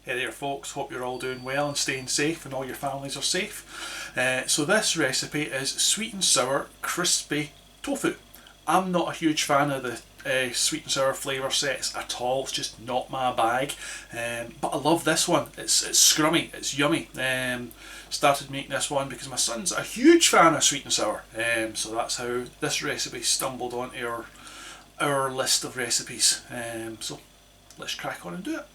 Hey there folks, hope you're all doing well and staying safe and all your families are safe. So this recipe is sweet and sour crispy tofu. I'm not a huge fan of the sweet and sour flavour sets at all, it's just not my bag. But I love this one, it's scrummy, it's yummy. Started making this one because my son's a huge fan of sweet and sour. So that's how this recipe stumbled onto our list of recipes. So let's crack on and do it.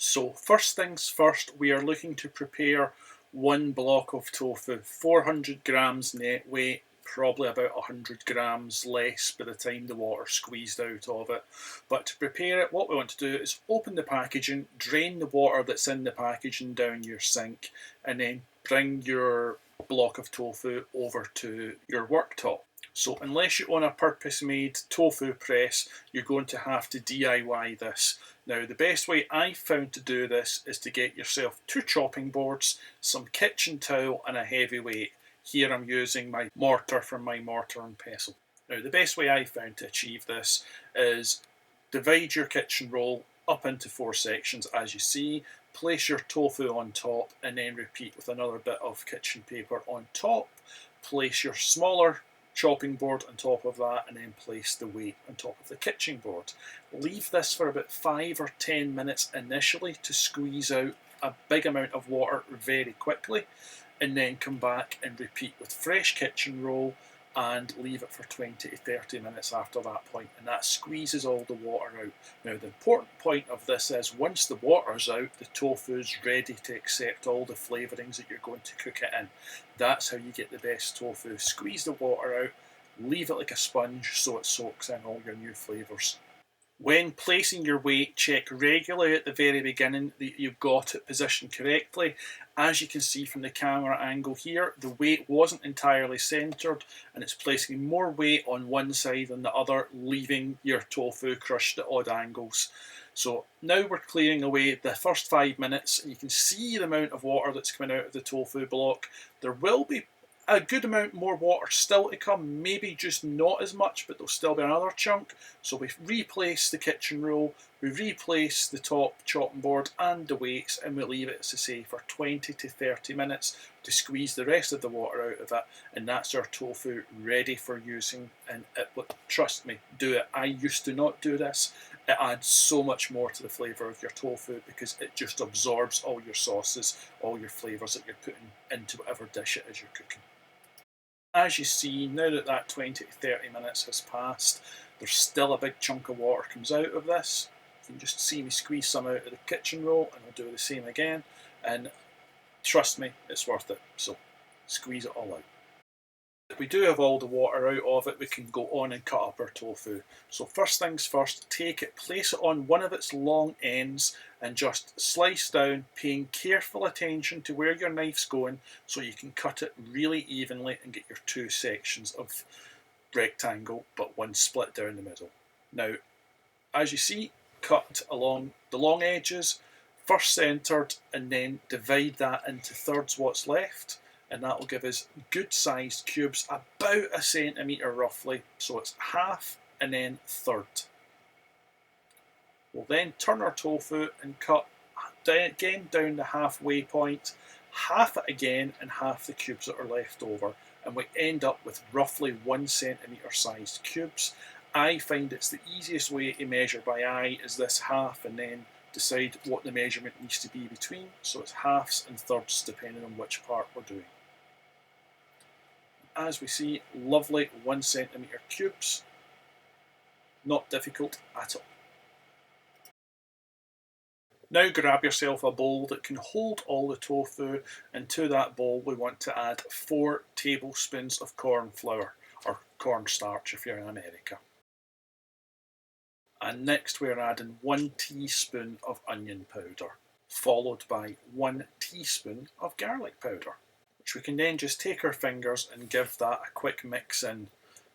So first things first, we are looking to prepare one block of tofu, 400 grams net weight, probably about 100 grams less by the time the water's squeezed out of it. But to prepare it, what we want to do is open the packaging, drain the water that's in the packaging down your sink, and then bring your block of tofu over to your worktop. So unless you own a purpose-made tofu press, you're going to have to DIY this. Now, the best way I've found to do this is to get yourself 2 chopping boards, some kitchen towel and a heavy weight. Here I'm using my mortar from my mortar and pestle. Now, the best way I've found to achieve this is divide your kitchen roll up into 4 sections as you see, place your tofu on top and then repeat with another bit of kitchen paper on top, place your smaller chopping board on top of that and then place the weight on top of the kitchen board. Leave this for about 5 or 10 minutes initially to squeeze out a big amount of water very quickly, and then come back and repeat with fresh kitchen roll and leave it for 20 to 30 minutes after that point, and that squeezes all the water out. Now the important point of this is once the water's out, the tofu's ready to accept all the flavourings that you're going to cook it in. That's how you get the best tofu. Squeeze the water out, leave it like a sponge so it soaks in all your new flavours. When placing your weight, check regularly at the very beginning that you've got it positioned correctly. As you can see from the camera angle here, the weight wasn't entirely centred and it's placing more weight on one side than the other, leaving your tofu crushed at odd angles. So now we're clearing away the first 5 minutes and you can see the amount of water that's coming out of the tofu block. There will be a good amount more water still to come, maybe just not as much, but there'll still be another chunk. So we replace the kitchen roll, we replace the top chopping board and the weights, and we leave it, as I say, for 20 to 30 minutes to squeeze the rest of the water out of it, and that's our tofu ready for using. And trust me, do it. I used to not do this. It adds so much more to the flavour of your tofu because it just absorbs all your sauces, all your flavours that you're putting into whatever dish it is you're cooking. As you see, now that that 20 to 30 minutes has passed, there's still a big chunk of water comes out of this. You can just see me squeeze some out of the kitchen roll, and I'll do the same again. And trust me, it's worth it. So squeeze it all out. If we do have all the water out of it, we can go on and cut up our tofu. So first things first, take it, place it on one of its long ends and just slice down, paying careful attention to where your knife's going so you can cut it really evenly and get your 2 sections of rectangle, but one split down the middle. Now, as you see, cut along the long edges, first centred, and then divide that into thirds what's left. And that will give us good sized cubes, about a centimetre roughly, so it's half and then third. We'll then turn our tofu and cut again down the halfway point, half it again and half the cubes that are left over, and we end up with roughly 1 centimetre sized cubes. I find it's the easiest way to measure by eye is this half and then decide what the measurement needs to be between, so it's halves and thirds depending on which part we're doing. As we see, lovely 1 centimetre cubes, not difficult at all. Now grab yourself a bowl that can hold all the tofu, and to that bowl we want to add 4 tablespoons of cornflour, or cornstarch if you're in America. And next we're adding 1 teaspoon of onion powder, followed by 1 teaspoon of garlic powder, which we can then just take our fingers and give that a quick mix in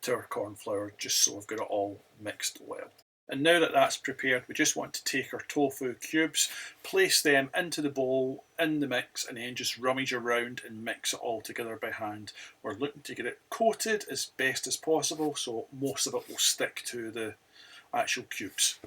to our cornflour, just so we've got it all mixed well. And now that that's prepared, we just want to take our tofu cubes, place them into the bowl, in the mix, and then just rummage around and mix it all together by hand. We're looking to get it coated as best as possible, so most of it will stick to the actual cubes.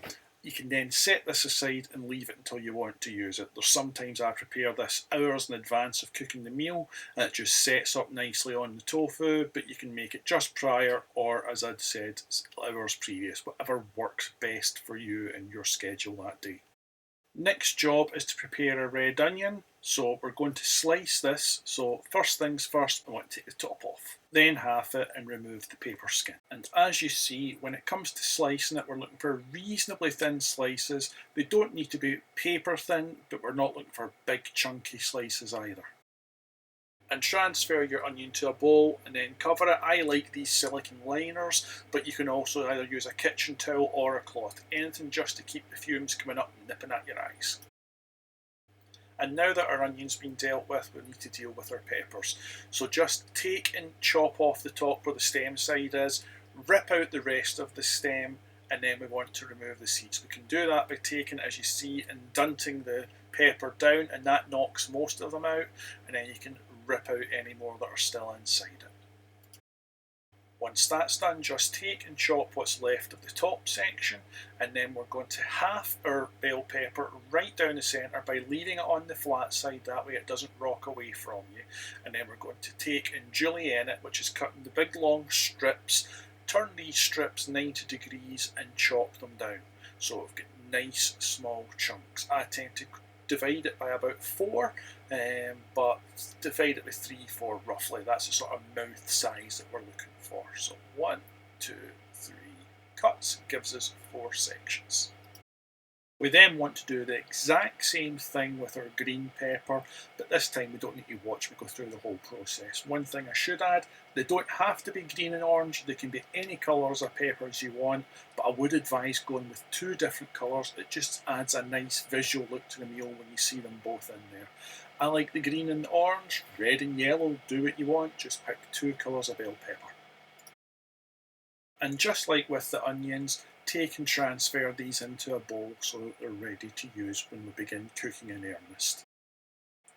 You can then set this aside and leave it until you want to use it. There's sometimes I prepare this hours in advance of cooking the meal and it just sets up nicely on the tofu, but you can make it just prior or, as I'd said, hours previous, whatever works best for you and your schedule that day. Next job is to prepare a red onion. So we're going to slice this. So first things first, I want to take the top off. Then half it and remove the paper skin. And as you see, when it comes to slicing it, we're looking for reasonably thin slices. They don't need to be paper thin, but we're not looking for big chunky slices either. And transfer your onion to a bowl and then cover it. I like these silicone liners, but you can also either use a kitchen towel or a cloth. Anything just to keep the fumes coming up and nipping at your eyes. And now that our onion's been dealt with, we need to deal with our peppers. So just take and chop off the top where the stem side is, rip out the rest of the stem, and then we want to remove the seeds. We can do that by taking, as you see, and dunting the pepper down, and that knocks most of them out, and then you can rip out any more that are still inside it. Once that's done, just take and chop what's left of the top section, and then we're going to half our bell pepper right down the centre by leaving it on the flat side, that way it doesn't rock away from you. And then we're going to take and julienne it, which is cut in the big long strips, turn these strips 90 degrees and chop them down. So we've got nice small chunks. I tend to divide it by about 4, but divide it by 3, 4 roughly. That's the sort of mouth size that we're looking for. So 1, 2, 3 cuts gives us 4 sections. We then want to do the exact same thing with our green pepper, but this time we don't need to watch me go through the whole process. One thing I should add, they don't have to be green and orange, they can be any colours of peppers you want, but I would advise going with 2 different colours. It just adds a nice visual look to the meal when you see them both in there. I like the green and the orange, red and yellow, do what you want, just pick 2 colours of bell pepper. And just like with the onions, take and transfer these into a bowl so that they're ready to use when we begin cooking in earnest.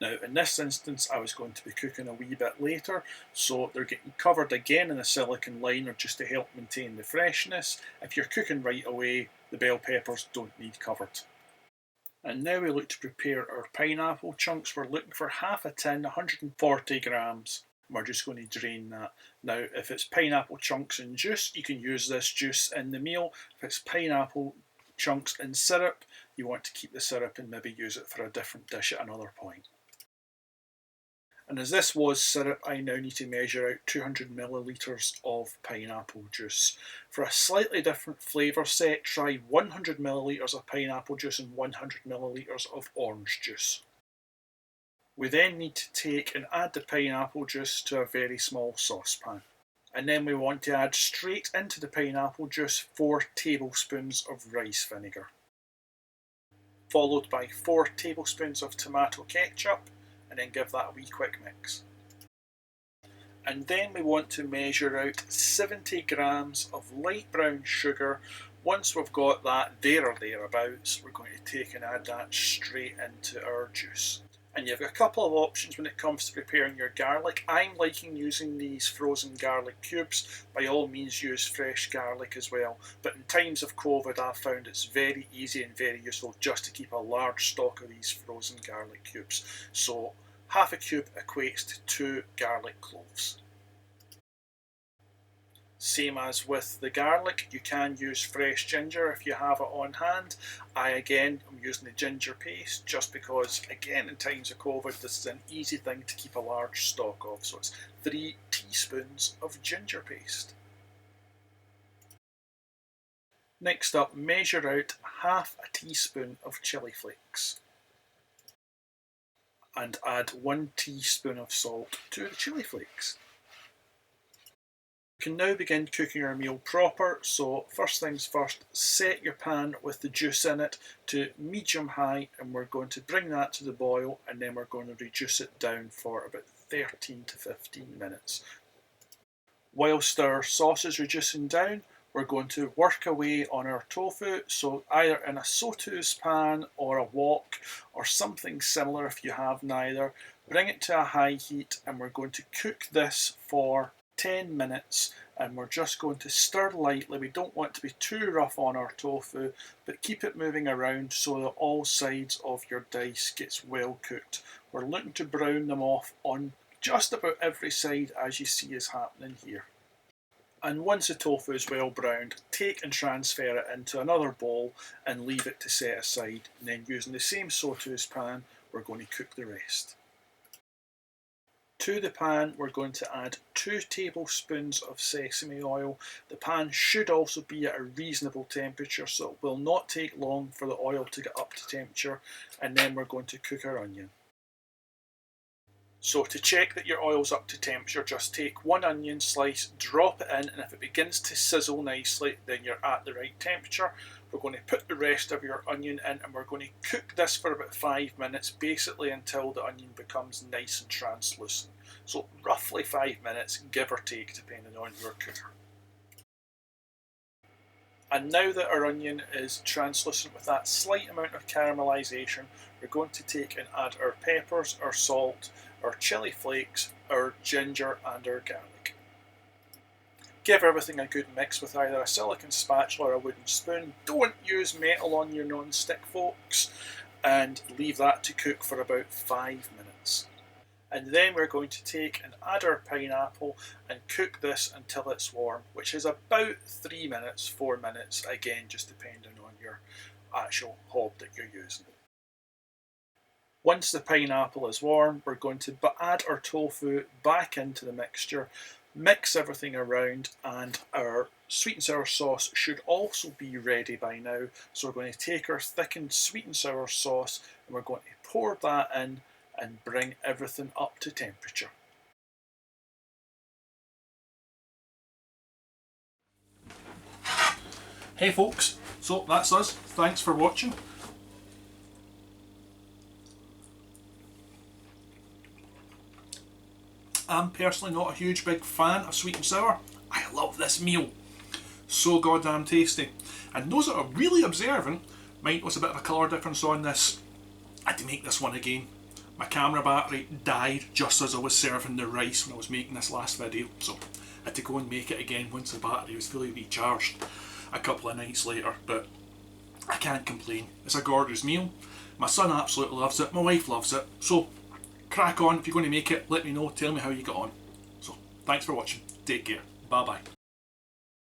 Now in this instance I was going to be cooking a wee bit later, so they're getting covered again in a silicone liner just to help maintain the freshness. If you're cooking right away, the bell peppers don't need covered. And now we look to prepare our pineapple chunks. We're looking for half a tin, 140 grams. We're just going to drain that. Now if it's pineapple chunks and juice, you can use this juice in the meal. If it's pineapple chunks and syrup, you want to keep the syrup and maybe use it for a different dish at another point. And as this was syrup, I now need to measure out 200 millilitres of pineapple juice. For a slightly different flavour set, try 100 millilitres of pineapple juice and 100 millilitres of orange juice. We then need to take and add the pineapple juice to a very small saucepan. And then we want to add straight into the pineapple juice 4 tablespoons of rice vinegar, followed by 4 tablespoons of tomato ketchup, and then give that a wee quick mix. And then we want to measure out 70 grams of light brown sugar. Once we've got that there or thereabouts, we're going to take and add that straight into our juice. And you've got a couple of options when it comes to preparing your garlic. I'm liking using these frozen garlic cubes. By all means use fresh garlic as well. But in times of COVID I've found it's very easy and very useful just to keep a large stock of these frozen garlic cubes. So half a cube equates to 2 garlic cloves. Same as with the garlic, you can use fresh ginger if you have it on hand. I again am using the ginger paste just because, again, in times of COVID, this is an easy thing to keep a large stock of. So it's 3 teaspoons of ginger paste. Next up, measure out half a teaspoon of chilli flakes. And add 1 teaspoon of salt to the chilli flakes. We can now begin cooking our meal proper, so first things first, set your pan with the juice in it to medium high, and we're going to bring that to the boil, and then we're going to reduce it down for about 13 to 15 minutes. Whilst our sauce is reducing down, we're going to work away on our tofu, so either in a sauteuse pan or a wok or something similar if you have neither. Bring it to a high heat and we're going to cook this for 10 minutes, and we're just going to stir lightly. We don't want to be too rough on our tofu, but keep it moving around so that all sides of your dice gets well cooked. We're looking to brown them off on just about every side, as you see is happening here. And once the tofu is well browned, take and transfer it into another bowl and leave it to set aside. And then using the same sautepan, we're going to cook the rest. To the pan, we're going to add 2 tablespoons of sesame oil. The pan should also be at a reasonable temperature, so it will not take long for the oil to get up to temperature. And then we're going to cook our onion. So to check that your oil's up to temperature, just take 1 onion slice, drop it in, and if it begins to sizzle nicely, then you're at the right temperature. We're going to put the rest of your onion in, and we're going to cook this for about 5 minutes, basically until the onion becomes nice and translucent. So roughly 5 minutes, give or take, depending on your cooker. And now that our onion is translucent with that slight amount of caramelisation, we're going to take and add our peppers, our salt, our chilli flakes, our ginger and our garlic. Give everything a good mix with either a silicone spatula or a wooden spoon. Don't use metal on your non-stick forks, and leave that to cook for about 5 minutes. And then we're going to take and add our pineapple and cook this until it's warm, which is about 3 minutes, 4 minutes, again just depending on your actual hob that you're using. Once the pineapple is warm, we're going to add our tofu back into the mixture, mix everything around, and our sweet and sour sauce should also be ready by now. So we're going to take our thickened sweet and sour sauce and we're going to pour that in and bring everything up to temperature. Hey folks, so that's us. Thanks for watching. I'm personally not a huge big fan of sweet and sour. I love this meal. So goddamn tasty. And those that are really observant might notice a bit of a colour difference on this. I had to make this one again. My camera battery died just as I was serving the rice when I was making this last video, so I had to go and make it again once the battery was fully recharged a couple of nights later, but I can't complain. It's a gorgeous meal. My son absolutely loves it, my wife loves it, so crack on. If you're going to make it, let me know, tell me how you got on. So thanks for watching, take care, bye bye.